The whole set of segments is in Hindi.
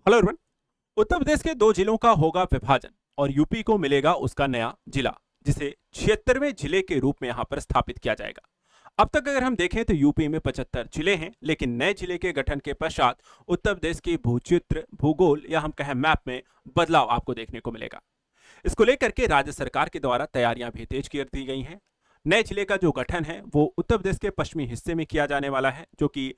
Hello everyone. उत्तर प्रदेश के दो जिलों का होगा विभाजन और यूपी को मिलेगा उसका नया जिला, जिसे 76वें जिले के रूप में यहां पर स्थापित किया जाएगा। अब तक अगर हम देखें तो यूपी में 75 जिले हैं, लेकिन नए जिले के गठन के पश्चात उत्तर प्रदेश की भूचित्र भूगोल या हम कहें मैप में बदलाव आपको देखने को मिलेगा। इसको लेकर के राज्य सरकार के द्वारा तैयारियां भी तेज कर दी गई हैं। नए जिले का जो गठन है वो उत्तर प्रदेश के पश्चिमी हिस्से में किया जाने वाला है, जो कि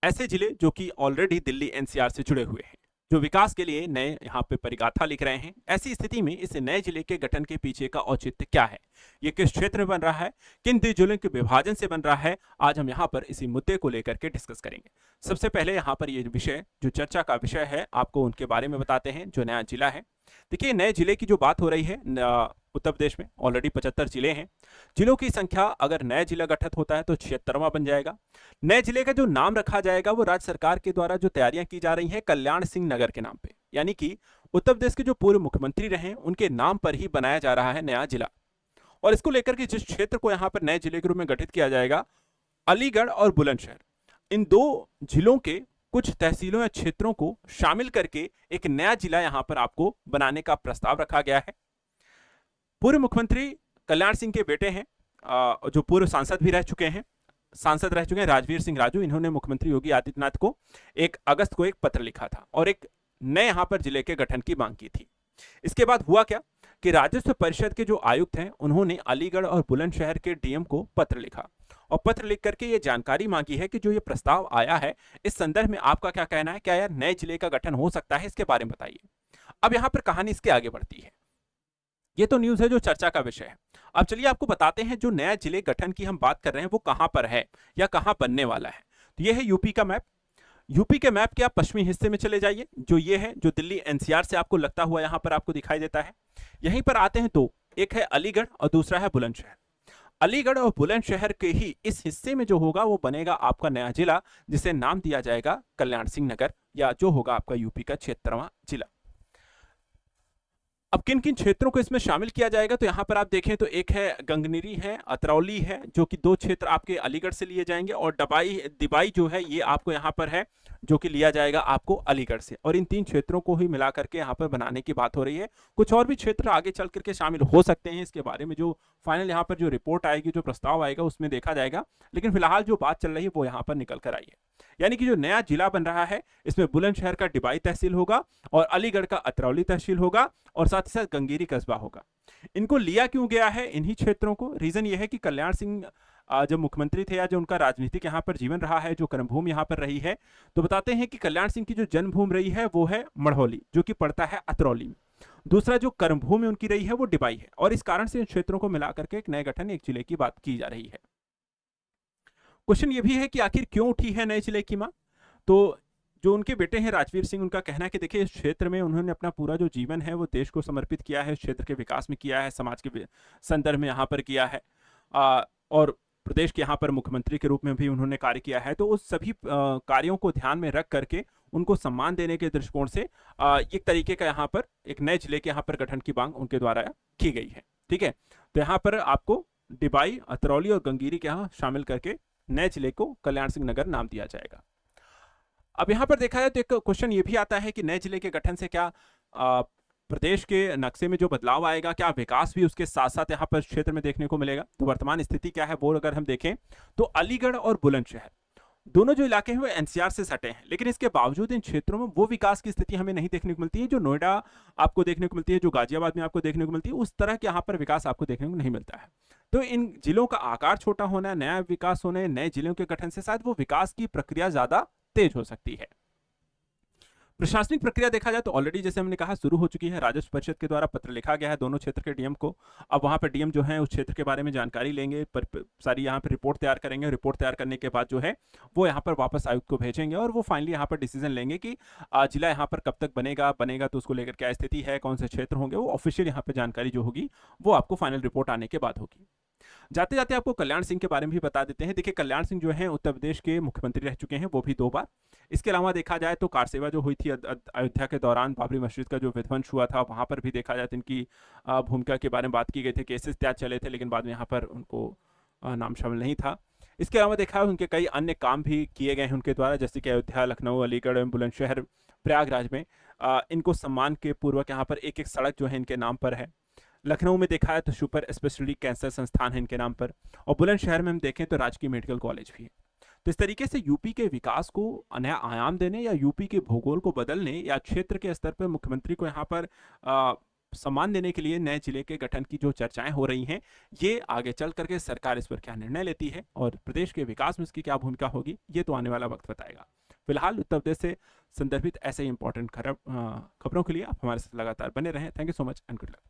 ऐसे जिले जो कि ऑलरेडी दिल्ली एनसीआर से जुड़े हुए हैं, जो विकास के लिए नए यहाँ पे परिगाथा लिख रहे हैं। ऐसी स्थिति में इस नए जिले के गठन के पीछे का औचित्य क्या है, ये किस क्षेत्र में बन रहा है, किन दो जिलों के विभाजन से बन रहा है, आज हम यहाँ पर इसी मुद्दे को लेकर के डिस्कस करेंगे। सबसे पहले यहाँ पर ये विषय जो चर्चा का विषय है, आपको उनके बारे में बताते हैं। जो नया जिला है, देखिए नए जिले की जो बात हो रही है, उत्तर प्रदेश में ऑलरेडी 75 जिले हैं। जिलों की संख्या अगर नया जिला गठित होता है तो 76वां बन जाएगा। नए जिले का जो नाम रखा जाएगा वो राज्य सरकार के द्वारा जो तैयारियां की जा रही हैं कल्याण सिंह नगर के नाम पे, यानी कि उत्तर प्रदेश के जो पूर्व मुख्यमंत्री रहे उनके नाम पर ही बनाया जा रहा है नया जिला। और इसको लेकर के जिस क्षेत्र को यहाँ पर नए जिले के रूप में गठित किया जाएगा, अलीगढ़ और बुलंदशहर, इन दो जिलों के कुछ तहसीलों या क्षेत्रों को शामिल करके एक नया जिला यहां पर आपको बनाने का प्रस्ताव रखा गया है। पूर्व मुख्यमंत्री कल्याण सिंह के बेटे हैं, जो पूर्व सांसद भी रह चुके हैं, राजवीर सिंह राजू। इन्होंने मुख्यमंत्री योगी आदित्यनाथ को 1 अगस्त को एक पत्र लिखा था और एक नए यहां पर जिले के गठन की मांग की थी। इसके बाद हुआ क्या कि राजस्व परिषद के जो आयुक्त हैं उन्होंने अलीगढ़ और बुलंदशहर के डीएम को पत्र लिखा और पत्र लिख करके ये जानकारी मांगी है कि जो ये प्रस्ताव आया है इस संदर्भ में आपका क्या कहना है, क्या यार नए जिले का गठन हो सकता है, इसके बारे में बताइए। अब यहां पर कहानी इसके आगे बढ़ती है। ये तो न्यूज़ है जो चर्चा का विषय है। अब चलिए आपको बताते हैं जो नया जिले गठन की हम बात कर रहे हैं वो कहां पर है या कहां बनने वाला है। तो ये है यूपी का मैप। यूपी के मैप के आप पश्चिमी हिस्से में चले जाइए, जो ये है, जो दिल्ली एनसीआर से आपको लगता हुआ यहां पर आपको दिखाई देता है। यहीं पर आते हैं दो, एक है अलीगढ़ और दूसरा है बुलंदशहर। अलीगढ़ और बुलंदशहर के ही इस हिस्से में जो होगा वो बनेगा आपका नया जिला, जिसे नाम दिया जाएगा कल्याण सिंह नगर, या जो होगा आपका यूपी का 76वां जिला। अब किन किन क्षेत्रों को इसमें शामिल किया जाएगा, तो यहां पर आप देखें तो एक है गंगनिरी है, अतरौली है, जो कि दो क्षेत्र आपके अलीगढ़ से लिए जाएंगे, और दिबाई जो है ये आपको यहां पर है, जो कि लिया जाएगा आपको अलीगढ़ से। और इन 3 क्षेत्रों को ही मिला करके यहां पर बनाने की बात हो रही है। कुछ और भी क्षेत्र आगे चल करके शामिल हो सकते हैं, इसके बारे में जो फाइनल यहां पर जो रिपोर्ट आएगी, जो प्रस्ताव आएगा उसमें देखा जाएगा, लेकिन फिलहाल जो बात चल रही है वो यहां पर निकल कर आई है। यानी कि जो नया जिला बन रहा है इसमें बुलंदशहर का डिबाई तहसील होगा और अलीगढ़ का अतरौली तहसील होगा और साथ ही साथ गंगेरी कस्बा होगा। इनको लिया क्यों गया है इन्हीं क्षेत्रों को? रीजन ये है कि कल्याण सिंह जब मुख्यमंत्री थे या जो उनका राजनीतिक यहाँ पर जीवन रहा है, जो कर्मभूमि यहाँ पर रही है, तो बताते हैं कि कल्याण सिंह की जो जन्मभूमि रही है वो है मढ़ौली, जो कि पड़ता है अतरौली में। दूसरा जो कर्मभूमि उनकी रही है वो डिबाई है, और इस कारण से इन क्षेत्रों को मिलाकर के एक नए गठन, एक जिले की बात की जा रही है। क्वेश्चन ये भी है कि आखिर क्यों उठी है नए जिले की मांग? तो जो उनके बेटे हैं राजवीर सिंह, उनका कहना है कि देखिए इस क्षेत्र में उन्होंने अपना पूरा जो जीवन है वो देश को समर्पित किया है, इस क्षेत्र के विकास में किया है, समाज के संदर्भ में यहाँ पर किया है, और प्रदेश के यहाँ पर मुख्यमंत्री के रूप में भी उन्होंने कार्य किया है। तो उस सभी कार्यों को ध्यान में रख करके उनको सम्मान देने के दृष्टिकोण से एक तरीके का यहाँ पर एक नए जिले के यहाँ पर गठन की मांग उनके द्वारा की गई है। ठीक है, तो यहाँ पर आपको डिबाई, अतरौली और गंगेरी के यहाँ शामिल करके नए जिले को कल्याण सिंह नगर नाम दिया जाएगा। अब यहां पर देखा जाए तो एक क्वेश्चन ये भी आता है कि नए जिले के गठन से क्या प्रदेश के नक्शे में जो बदलाव आएगा, क्या विकास भी उसके साथ साथ यहाँ पर क्षेत्र में देखने को मिलेगा? तो वर्तमान स्थिति क्या है वो अगर हम देखें तो अलीगढ़ और बुलंदशहर दोनों जो इलाके हैं वो एनसीआर से सटे हैं, लेकिन इसके बावजूद इन क्षेत्रों में वो विकास की स्थिति हमें नहीं देखने को मिलती है जो नोएडा आपको देखने को मिलती है, जो गाजियाबाद में आपको देखने को मिलती है। उस तरह के यहाँ पर विकास आपको देखने को नहीं मिलता है। तो इन जिलों का आकार छोटा होना, नया विकास होने, नए जिलों के गठन से शायद वो विकास की प्रक्रिया ज्यादा तेज हो सकती है। प्रशासनिक प्रक्रिया देखा जाए तो ऑलरेडी जैसे हमने कहा शुरू हो चुकी है। राजस्व परिषद के द्वारा पत्र लिखा गया है दोनों क्षेत्र के डीएम को। अब वहां पर डीएम जो है उस क्षेत्र के बारे में जानकारी लेंगे, सारी यहाँ पर रिपोर्ट तैयार करेंगे। रिपोर्ट तैयार करने के बाद जो है वो यहाँ पर वापस आयुक्त को भेजेंगे और वो फाइनली यहाँ पर डिसीजन लेंगे कि जिला यहाँ पर कब तक बनेगा तो उसको लेकर क्या स्थिति है, कौन से क्षेत्र होंगे। वो ऑफिशियल यहाँ पर जानकारी जो होगी वो आपको फाइनल रिपोर्ट आने के बाद होगी। जाते जाते आपको कल्याण सिंह के बारे में भी बता देते हैं। देखिए कल्याण सिंह जो हैं उत्तर प्रदेश के मुख्यमंत्री रह चुके हैं, वो भी 2 बार। इसके अलावा देखा जाए तो कारसेवा जो हुई थी अयोध्या के दौरान, बाबरी मस्जिद का जो विध्वंस हुआ था, वहां पर भी देखा जाए तो इनकी भूमिका के बारे में बात की गई थी। केसेस तैयार चले थे लेकिन बाद में यहाँ पर उनको नाम शामिल नहीं था। इसके अलावा देखा है उनके कई अन्य काम भी किए गए हैं उनके द्वारा, जैसे कि अयोध्या, लखनऊ, अलीगढ़, बुलंदशहर, प्रयागराज में इनको सम्मान के पूर्वक यहाँ पर एक-एक सड़क जो है इनके नाम पर है। लखनऊ में देखा है तो सुपर स्पेशलिटी कैंसर संस्थान है इनके नाम पर, और बुलंदशहर में हम देखें तो राजकीय मेडिकल कॉलेज भी है। तो इस तरीके से यूपी के विकास को नया आयाम देने या यूपी के भूगोल को बदलने या क्षेत्र के स्तर पर मुख्यमंत्री को यहाँ पर सम्मान देने के लिए नए जिले के गठन की जो चर्चाएं हो रही हैं, ये आगे चल करके सरकार इस पर क्या निर्णय लेती है और प्रदेश के विकास में इसकी क्या भूमिका होगी, ये तो आने वाला वक्त बताएगा। फिलहाल उत्तर प्रदेश से संदर्भित ऐसे इंपॉर्टेंट खबरों के लिए आप हमारे साथ लगातार बने रहें। Thank you so much and good luck.